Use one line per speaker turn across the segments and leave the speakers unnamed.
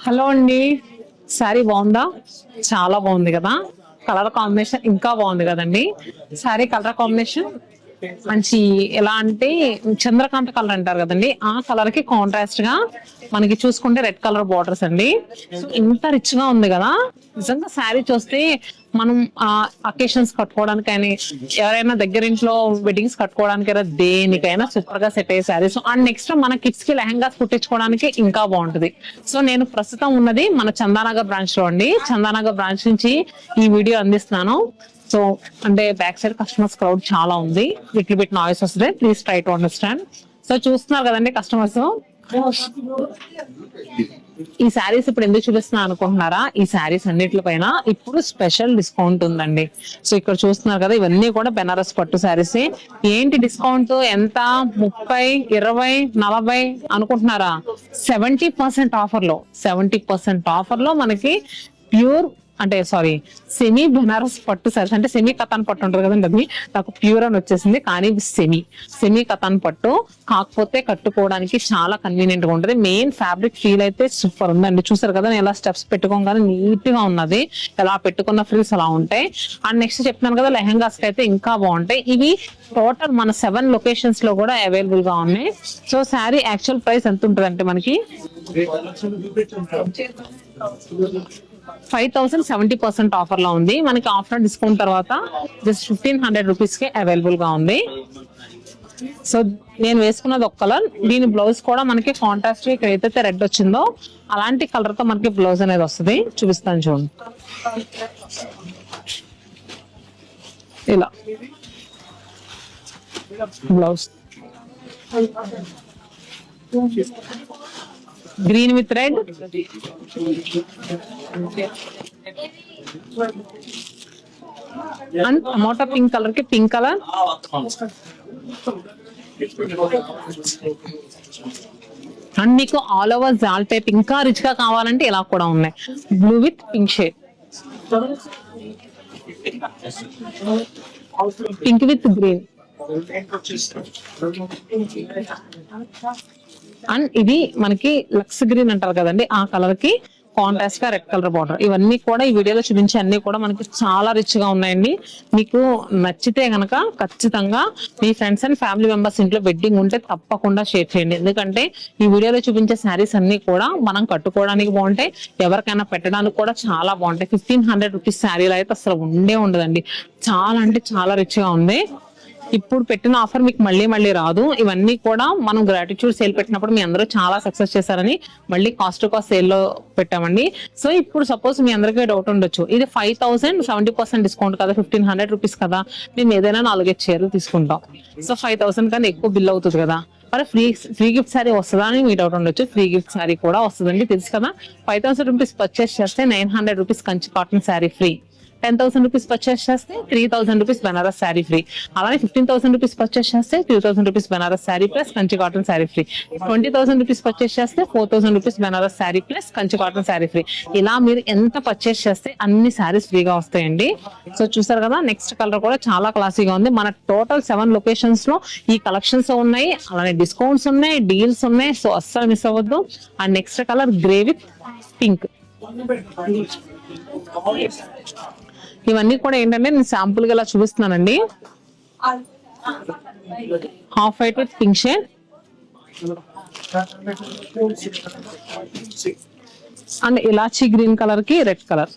Hello అండి, శారీ బాగుందా? చాలా బాగుంది కదా. కలర్ కాంబినేషన్ ఇంకా బాగుంది కదండి. శారీ కలర్ కాంబినేషన్ మంచి ఎలా అంటే చంద్రకాంత కలర్ అంటారు కదండి, ఆ కలర్ కి కాంట్రాస్ట్ గా మనకి చూసుకుంటే రెడ్ కలర్ బార్డర్స్ అండి. సో ఇంత రిచ్ గా ఉంది కదా. నిజంగా శారీ చూస్తే మనం అకేషన్స్ కట్టుకోవడానికి కానీ ఎవరైనా దగ్గర ఇంట్లో వెడ్డింగ్స్ కట్టుకోవడానికైనా దేనికైనా సూపర్ గా సెట్ అయ్యే శారీస్. అండ్ నెక్స్ట్ మన కిడ్స్ కి లెహంగాస్ కుట్టించుకోవడానికి ఇంకా బాగుంటది. సో నేను ప్రస్తుతం ఉన్నది మన చందానగర్ బ్రాంచ్ లో అండి. చందానగర్ బ్రాంచ్ నుంచి ఈ వీడియో అందిస్తున్నాను. సో అంటే బ్యాక్ సైడ్ కస్టమర్స్ క్రౌడ్ చాలా ఉంది, లిటిల్ బిట్ నాయిస్ వస్తుంది, please try to understand. So చూస్తున్నారు కదండి కస్టమర్స్. ఈ శారీస్ ఇప్పుడు ఎందుకు చూపిస్తున్నా అనుకుంటున్నారా? ఈ శారీస్ అన్నిటి పైన ఇప్పుడు స్పెషల్ డిస్కౌంట్ ఉందండి. సో ఇక్కడ చూస్తున్నారు కదా, ఇవన్నీ కూడా బెనారస్ పట్టు శారీస్. ఏంటి డిస్కౌంట్ ఎంత? 30, 20, 40 అనుకుంటున్నారా? 70% ఆఫర్ లో, 70% ఆఫర్ లో మనకి ప్యూర్ అంటే సారీ సెమీ బెనారస్ పట్టు సారీస్, అంటే సెమీ కథాన్ పట్టు ఉంటుంది కదండి, అది నాకు ప్యూర్ అని వచ్చేసింది. కానీ సెమీ కథాన్ పట్టు, కాకపోతే కట్టుకోవడానికి చాలా కన్వీనియంట్ గా ఉంటుంది. మెయిన్ ఫ్యాబ్రిక్ ఫీల్ అయితే సూపర్ ఉందండి. చూసారు కదా నేను ఎలా స్టెప్స్ పెట్టుకోగానే నీట్ గా ఉన్నది, ఎలా పెట్టుకున్న ఫ్రీల్స్ అలా ఉంటాయి. అండ్ నెక్స్ట్ చెప్తున్నాను కదా, లెహంగాస్ అయితే ఇంకా బాగుంటాయి. ఇవి టోటల్ మన 7 లొకేషన్స్ లో కూడా అవైలబుల్ గా ఉన్నాయి. సో శారీ యాక్చువల్ ప్రైస్ ఎంత ఉంటుంది అంటే మనకి 5,000 70% ఆఫర్ లో ఉంది. మనకి ఆఫ్టర్ డిస్కౌంట్ తర్వాత జస్ట్ 1,500 రూపీస్ కి అవైలబుల్ గా ఉంది. సో నేను వేసుకున్నది ఒక కలర్, దీని బ్లౌజ్ కూడా మనకి కాంట్రాస్ట్ ఇక్కడ ఏదైతే రెడ్ వచ్చిందో అలాంటి కలర్ తో మనకి బ్లౌజ్ అనేది వస్తుంది. చూపిస్తాను చూడండి, ఇలా blouse green with red, and tomato pink colour కి పింక్ కలర్, అండ్ మీకు ఆల్ ఓవర్ జాల్ టైప్ ఇంకా రిచ్ గా కావాలంటే ఇలా కూడా ఉన్నాయి. Blue with pink shade, pink with green, and ఇది మనకి లక్స్ గ్రీన్ అంటారు కదండి, ఆ కలర్ కి కాంట్రాస్ట్ గా రెడ్ కలర్ బార్డర్. ఇవన్నీ కూడా ఈ వీడియోలో చూపించే అన్ని కూడా మనకి చాలా రిచ్ గా ఉన్నాయండి. మీకు నచ్చితే గనక ఖచ్చితంగా మీ ఫ్రెండ్స్ అండ్ ఫ్యామిలీ మెంబర్స్ ఇంట్లో వెడ్డింగ్ ఉంటే తప్పకుండా షేర్ చేయండి. ఎందుకంటే ఈ వీడియోలో చూపించే శారీస్ అన్ని కూడా మనం కట్టుకోవడానికి బాగుంటాయి, ఎవరికైనా పెట్టడానికి కూడా చాలా బాగుంటాయి. 1,500 రూపీస్ శారీలు అయితే అసలు ఉండదండి. చాలా అంటే చాలా రిచ్ గా ఉంది. ఇప్పుడు పెట్టిన ఆఫర్ మీకు మళ్ళీ రాదు. ఇవన్నీ కూడా మనం గ్రాటిట్యూడ్ సేల్ పెట్టినప్పుడు మీ అందరూ చాలా సక్సెస్ చేశారని మళ్ళీ కాస్ట్ టు కాస్ట్ సేల్ లో పెట్టామండి. సో ఇప్పుడు సపోజ్ మీ అందరికీ డౌట్ ఉండొచ్చు, ఇది 5,000 70% డిస్కౌంట్ కదా, 1,500 రూపీస్ కదా, మేము ఏదైనా 4-5 చీరలు తీసుకుంటాం. సో 5,000 కన్నా ఎక్కువ బిల్ అవుతుంది కదా, మరి ఫ్రీ గిఫ్ట్ సారీ వస్తుందా అని మీ డౌట్ ఉండొచ్చు. ఫ్రీ గిఫ్ట్ సారీ కూడా వస్తుందండి, తెలుసు కదా. 5,000 రూపీస్ పర్చేస్ చేస్తే 900 rupees Kanchi cotton sari free. 10,000 rupees purchase చేస్తే 3,000 రూపీస్ బెనారస్ శారీ ఫ్రీ. అలానే 15,000 రూపీస్ పర్చేస్ చేస్తే 2,000 rupees Banaras sari plus Kanchi cotton sari free. 20,000 rupees purchase చేస్తే 4,000 rupees Banaras sari plus Kanchi cotton sari free. ఇలా మీరు ఎంత పర్చేస్ చేస్తే అన్ని శారీస్ ఫ్రీగా వస్తాయండి. సో చూసారు కదా, నెక్స్ట్ కలర్ కూడా చాలా క్లాసీగా ఉంది. మన టోటల్ 7 లొకేషన్స్ లో ఈ కలెక్షన్స్ ఉన్నాయి, అలానే డిస్కౌంట్స్ ఉన్నాయి, డీల్స్ ఉన్నాయి. సో అస్సలు మిస్ అవ్వద్దు. And next colour grey with pink. ఇవన్నీ కూడా ఏంటంటే నేను శాంపుల్ గా ఇలా చూపిస్తున్నానండి. Half white with pink shade, and elaichi green colour కి రెడ్ కలర్.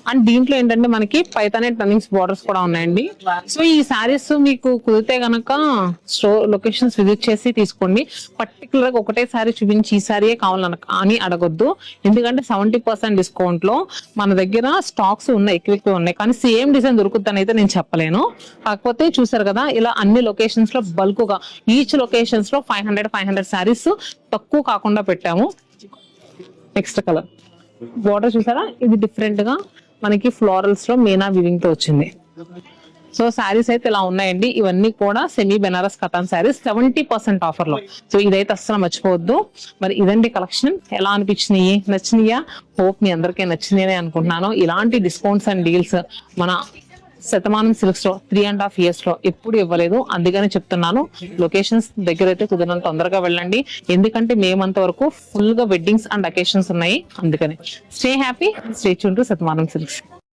అండ్ దీంట్లో ఏంటంటే మనకి పైతానే టర్నింగ్స్ బార్డర్స్ కూడా ఉన్నాయండి. సో ఈ శారీస్ మీకు కుదిరితే గనక స్టోర్ లొకేషన్స్ విజిట్ చేసి తీసుకోండి. పర్టికులర్ గా ఒకటే శారీ చూపించి ఈ శారీయే కావాలని అడగొద్దు. ఎందుకంటే 70% డిస్కౌంట్ లో మన దగ్గర స్టాక్స్ ఉన్నాయి, ఎక్కువ ఉన్నాయి, కానీ సేమ్ డిజైన్ దొరుకుతుందని అయితే నేను చెప్పలేను. కాకపోతే చూసారు కదా, ఇలా అన్ని లొకేషన్స్ లో బల్క్ గా ఈచ్ లొకేషన్స్ లో 500 శారీస్ తక్కువ కాకుండా పెట్టాము. నెక్స్ట్ కలర్ బార్డర్ చూసారా, ఇది డిఫరెంట్ గా మనకి ఫ్లోరల్స్ లో మీనా వివింగ్ తో వచ్చింది. సో శారీస్ అయితే ఇలా ఉన్నాయండి. ఇవన్నీ కూడా సెమీ బెనారస్ కథాన్ శారీస్ 70% ఆఫర్ లో. సో ఇదైతే అస్సలు మర్చిపోవద్దు. మరి ఇదండి కలెక్షన్. ఎలా అనిపించినాయి? నచ్చినాయా? హోప్ మీ అందరికీ నచ్చినాయని అనుకుంటున్నాను. ఇలాంటి డిస్కౌంట్స్ అండ్ డీల్స్ మన శతమానం సిల్క్స్ లో 3.5 years లో ఎప్పుడు ఇవ్వలేదు, అందుకని చెప్తున్నాను. లొకేషన్స్ దగ్గర అయితే కుదిరినంత తొందరగా వెళ్ళండి, ఎందుకంటే మేమంత వరకు ఫుల్ గా వెడ్డింగ్స్ అండ్ అకేషన్స్ ఉన్నాయి. అందుకని stay happy, stay tune to Shatamanam silks.